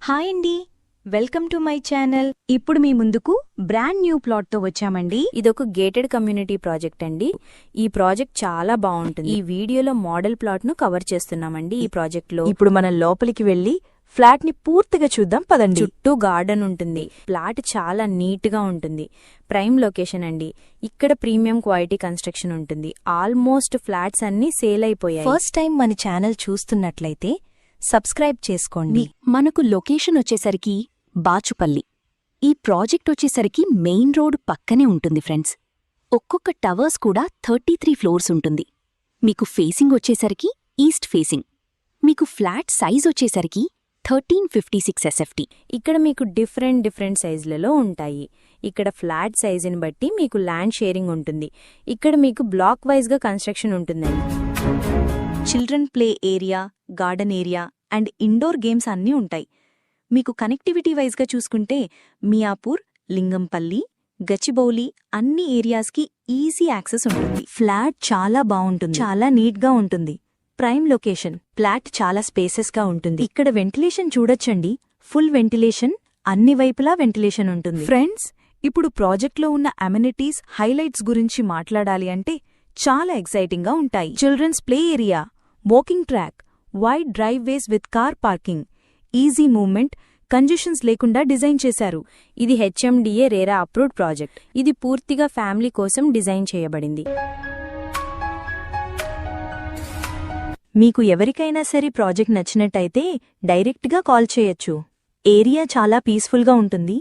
Hi అండి, welcome to my channel. ఇప్పుడు మీ ముందుకు బ్రాండ్ న్యూ ప్లాట్తో వచ్చామండి. ఇదొక గేటెడ్ కమ్యూనిటీ ప్రాజెక్ట్ అండి. ఈ ప్రాజెక్ట్ చాలా బాగుంటుంది. ఈ వీడియోలో మోడల్ ప్లాట్ ను కవర్ చేస్తున్నామండి. ఈ ప్రాజెక్ట్ లో ఇప్పుడు మనం లోపలికి వెళ్లి ఫ్లాట్ ని పూర్తిగా చూద్దాం పదండి. చుట్టూ గార్డెన్ ఉంటుంది. ఫ్లాట్ చాలా నీట్ గా ఉంటుంది. ప్రైమ్ లొకేషన్ అండి. ఇక్కడ ప్రీమియం క్వాలిటీ కన్స్ట్రక్షన్ ఉంటుంది. ఆల్మోస్ట్ ఫ్లాట్స్ అన్ని సేల్ అయిపోయాయి. ఫస్ట్ టైం మన ఛానల్ చూస్తున్నట్లయితే సబ్స్క్రైబ్ చేసుకోండి. మనకు లొకేషన్ వచ్చేసరికి బాచుపల్లి. ఈ ప్రాజెక్ట్ వచ్చేసరికి మెయిన్ రోడ్ పక్కనే ఉంటుంది ఫ్రెండ్స్. ఒక్కొక్క టవర్స్ కూడా 33 ఫ్లోర్స్ ఉంటుంది. మీకు ఫేసింగ్ వచ్చేసరికి ఈస్ట్ ఫేసింగ్. మీకు ఫ్లాట్ సైజ్ వచ్చేసరికి 1356 SFT. ఇక్కడ మీకు డిఫరెంట్ సైజులలో ఉంటాయి. ఇక్కడ ఫ్లాట్ సైజుని బట్టి మీకు ల్యాండ్ షేరింగ్ ఉంటుంది. ఇక్కడ మీకు బ్లాక్ వైజ్ గా కన్స్ట్రక్షన్ ఉంటుందండి. Children play area, garden area and indoor games అన్నీ ఉంటాయి. మీకు కనెక్టివిటీ వైజ్గా చూసుకుంటే మియాపూర్, లింగంపల్లి, గచ్చిబౌలి అన్ని ఏరియాస్కి ఈజీ యాక్సెస్ ఉంటుంది. ఫ్లాట్ చాలా బాగుంటుంది, చాలా నీట్గా ఉంటుంది. Prime location. ఫ్లాట్ చాలా స్పేసెస్గా ఉంటుంది. ఇక్కడ వెంటిలేషన్ చూడొచ్చండి, ఫుల్ వెంటిలేషన్, అన్ని వైపులా వెంటిలేషన్ ఉంటుంది. ఫ్రెండ్స్, ఇప్పుడు ప్రాజెక్ట్లో ఉన్న అమెనిటీస్, హైలైట్స్ గురించి మాట్లాడాలి అంటే చాలా ఎక్సైటింగ్గా ఉంటాయి. Childrens play area, walking track, wide drive ways with car parking, easy movement, congestions లేకుండా డిజైన్ చేశారు. ఇది HMDA రేరా అప్రూవ్డ్ ప్రాజెక్ట్. ఇది పూర్తిగా ఫ్యామిలీ కోసం డిజైన్ చేయబడింది. మీకు ఎవరికైనా సరే ప్రాజెక్ట్ నచ్చినట్టయితే డైరెక్ట్గా కాల్ చేయొచ్చు. ఏరియా చాలా పీస్ఫుల్గా ఉంటుంది.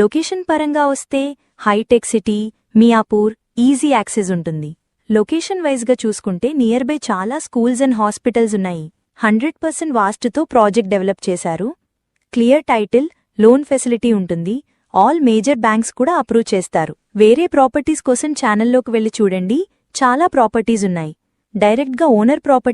లొకేషన్ పరంగా వస్తే hitech city, Miyapur, easy access ఉంటుంది. లొకేషన్ వైజ్గా చూసుకుంటే నియర్ బై చాలా స్కూల్స్ అండ్ హాస్పిటల్స్ ఉన్నాయి. 100% వాస్తుతో ప్రాజెక్ట్ డెవలప్ చేశారు. క్లియర్ టైటిల్, లోన్ ఫెసిలిటీ ఉంటుంది. ఆల్ మేజర్ బ్యాంక్స్ కూడా అప్రూవ్ చేస్తారు. వేరే ప్రాపర్టీస్ కోసం ఛానల్లోకి వెళ్లి చూడండి, చాలా ప్రాపర్టీస్ ఉన్నాయి. డైరెక్ట్గా ఓనర్ ప్రాపర్టీ